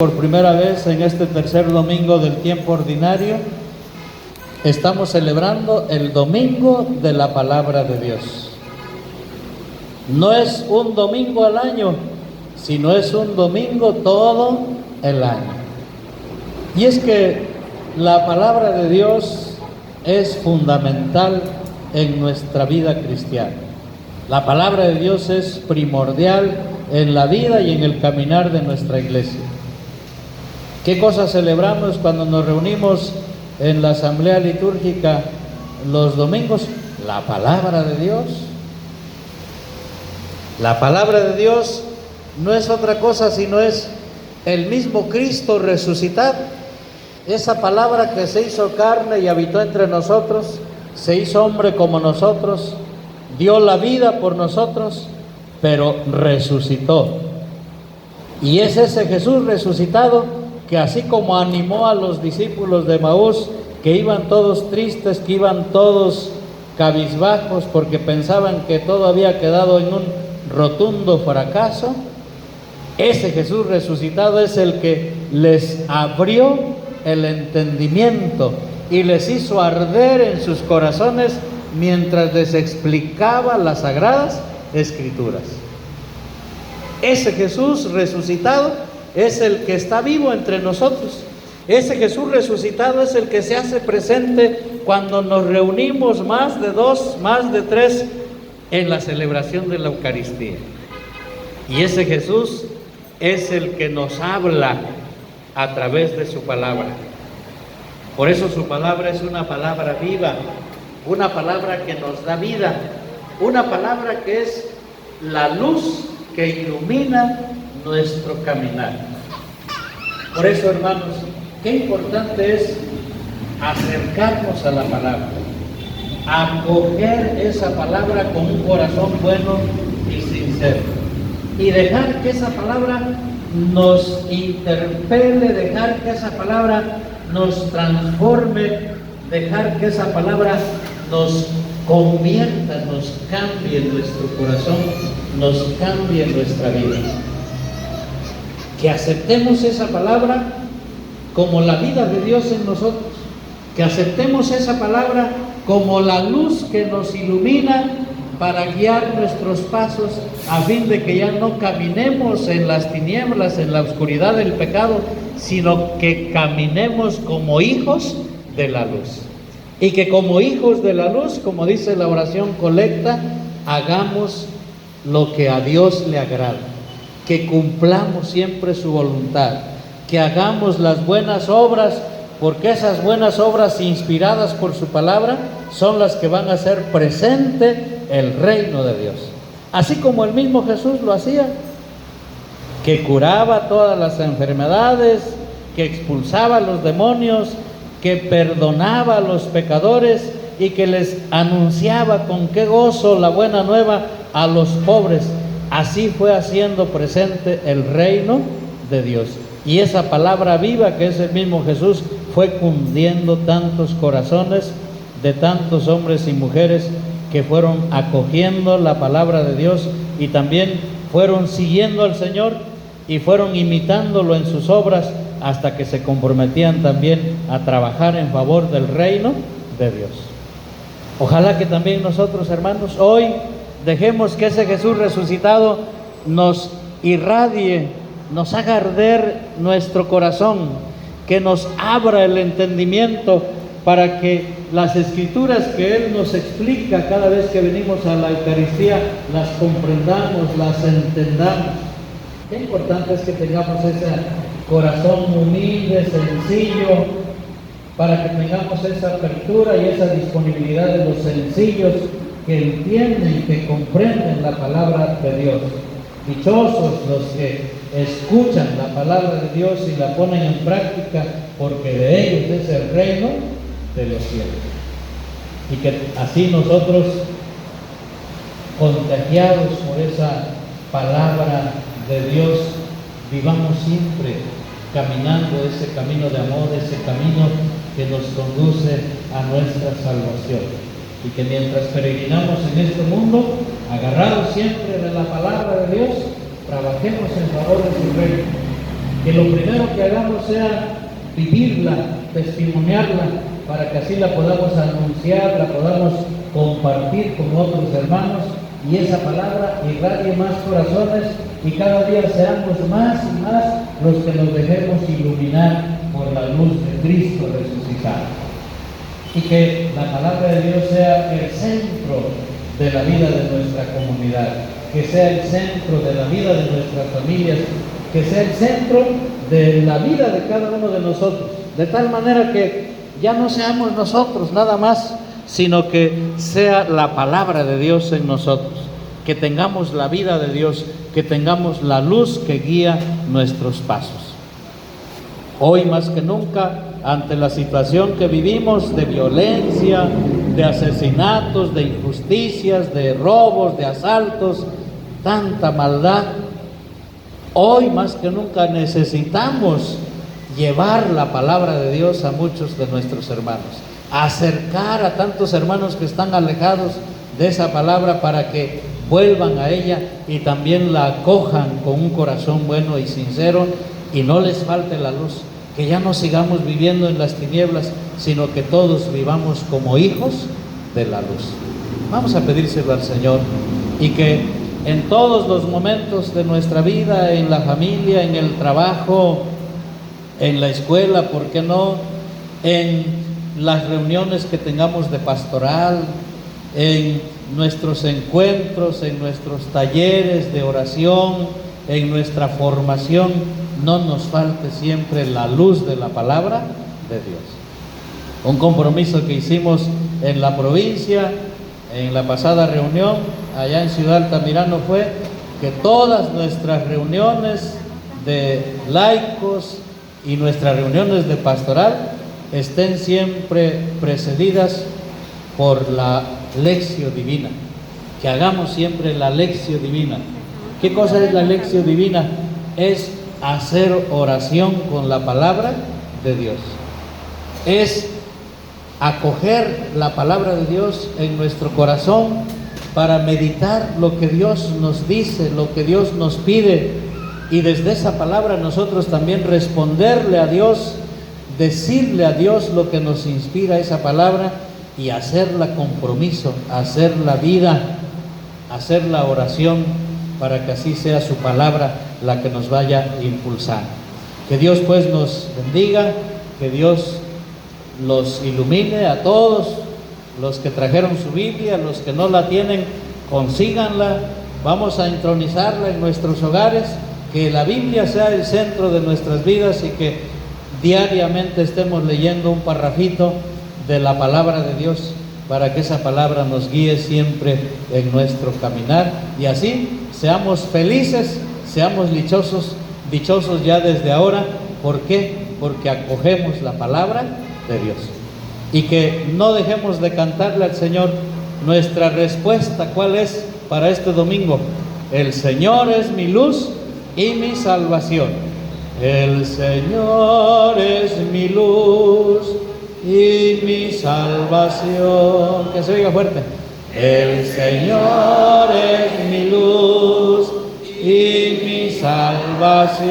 Por primera vez en este tercer domingo del tiempo ordinario, estamos celebrando el domingo de la palabra de Dios. No es un domingo al año, sino es un domingo todo el año. Y es que la palabra de Dios es fundamental en nuestra vida cristiana. La palabra de Dios es primordial en la vida y en el caminar de nuestra iglesia. ¿Qué cosas celebramos cuando nos reunimos en la asamblea litúrgica los domingos? La palabra de Dios. La palabra de Dios no es otra cosa sino es el mismo Cristo resucitado. Esa palabra que se hizo carne y habitó entre nosotros, se hizo hombre como nosotros, dio la vida por nosotros, pero resucitó. Y es ese Jesús resucitado que así como animó a los discípulos de Emaús, que iban todos tristes, que iban todos cabizbajos porque pensaban que todo había quedado en un rotundo fracaso, ese Jesús resucitado es el que les abrió el entendimiento y les hizo arder en sus corazones mientras les explicaba las sagradas escrituras. Ese Jesús resucitado es el que está vivo entre nosotros. Ese Jesús resucitado es el que se hace presente cuando nos reunimos más de dos, más de tres en la celebración de la Eucaristía. Y ese Jesús es el que nos habla a través de su palabra. Por eso su palabra es una palabra viva, una palabra que nos da vida, una palabra que es la luz que ilumina nuestro caminar. Por eso, hermanos, qué importante es acercarnos a la palabra, acoger esa palabra con un corazón bueno y sincero, y dejar que esa palabra nos interpele, dejar que esa palabra nos transforme, dejar que esa palabra nos convierta, nos cambie nuestro corazón, nos cambie nuestra vida. Que aceptemos esa palabra como la vida de Dios en nosotros, que aceptemos esa palabra como la luz que nos ilumina para guiar nuestros pasos a fin de que ya no caminemos en las tinieblas, en la oscuridad del pecado, sino que caminemos como hijos de la luz. Y que como hijos de la luz, como dice la oración colecta, hagamos lo que a Dios le agrada, que cumplamos siempre su voluntad, que hagamos las buenas obras, porque esas buenas obras inspiradas por su palabra son las que van a hacer presente el reino de Dios. Así como el mismo Jesús lo hacía, que curaba todas las enfermedades, que expulsaba a los demonios, que perdonaba a los pecadores y que les anunciaba con qué gozo la buena nueva a los pobres. Así fue haciendo presente el reino de Dios. Y esa palabra viva que es el mismo Jesús fue cundiendo tantos corazones de tantos hombres y mujeres que fueron acogiendo la palabra de Dios y también fueron siguiendo al Señor y fueron imitándolo en sus obras hasta que se comprometían también a trabajar en favor del reino de Dios. Ojalá que también nosotros, hermanos, hoy dejemos que ese Jesús resucitado nos irradie, nos haga arder nuestro corazón, que nos abra el entendimiento para que las escrituras que Él nos explica cada vez que venimos a la Eucaristía las comprendamos, las entendamos. Qué importante es que tengamos ese corazón humilde, sencillo, para que tengamos esa apertura y esa disponibilidad de los sencillos que entienden y que comprenden la palabra de Dios. Dichosos los que escuchan la palabra de Dios y la ponen en práctica, porque de ellos es el reino de los cielos. Y que así nosotros, contagiados por esa palabra de Dios, vivamos siempre caminando ese camino de amor, ese camino que nos conduce a nuestra salvación. Y que mientras peregrinamos en este mundo, agarrados siempre de la palabra de Dios, trabajemos en favor de su reino, que lo primero que hagamos sea vivirla, testimoniarla, para que así la podamos anunciar, la podamos compartir con otros hermanos, y esa palabra irradie más corazones, y cada día seamos más y más los que nos dejemos iluminar por la luz de Cristo resucitado. Y que la palabra de Dios sea el centro de la vida de nuestra comunidad, que sea el centro de la vida de nuestras familias, que sea el centro de la vida de cada uno de nosotros, de tal manera que ya no seamos nosotros nada más, sino que sea la palabra de Dios en nosotros, que tengamos la vida de Dios, que tengamos la luz que guía nuestros pasos. Hoy más que nunca, ante la situación que vivimos de violencia, de asesinatos, de injusticias, de robos, de asaltos, tanta maldad, hoy más que nunca necesitamos llevar la palabra de Dios a muchos de nuestros hermanos, acercar a tantos hermanos que están alejados de esa palabra para que vuelvan a ella y también la acojan con un corazón bueno y sincero, y no les falte la luz, que ya no sigamos viviendo en las tinieblas, sino que todos vivamos como hijos de la luz. Vamos a pedírselo al Señor, y que en todos los momentos de nuestra vida, en la familia, en el trabajo, en la escuela, ¿por qué no?, en las reuniones que tengamos de pastoral, en nuestros encuentros, en nuestros talleres de oración, en nuestra formación, no nos falte siempre la luz de la palabra de Dios. Un compromiso que hicimos en la provincia, en la pasada reunión, allá en Ciudad Altamirano, fue que todas nuestras reuniones de laicos y nuestras reuniones de pastoral estén siempre precedidas por la lección divina, que hagamos siempre la lección divina. ¿Qué cosa es la lección divina? Es hacer oración con la palabra de Dios, es acoger la palabra de Dios en nuestro corazón para meditar lo que Dios nos dice, lo que Dios nos pide, y desde esa palabra nosotros también responderle a Dios, decirle a Dios lo que nos inspira esa palabra, y hacerla compromiso, hacerla vida, hacer la oración, para que así sea su palabra la que nos vaya impulsando. Que Dios pues nos bendiga, que Dios los ilumine a todos los que trajeron su Biblia, los que no la tienen, consíganla, vamos a entronizarla en nuestros hogares, que la Biblia sea el centro de nuestras vidas, y que diariamente estemos leyendo un parrafito de la palabra de Dios, para que esa palabra nos guíe siempre en nuestro caminar, y así seamos felices, seamos dichosos ya desde ahora. ¿Por qué? Porque acogemos la palabra de Dios, y que no dejemos de cantarle al Señor nuestra respuesta. ¿Cuál es para este domingo? El Señor es mi luz y mi salvación. El Señor es mi luz y mi salvación. Que se oiga fuerte. El Señor es mi luz y mi salvación.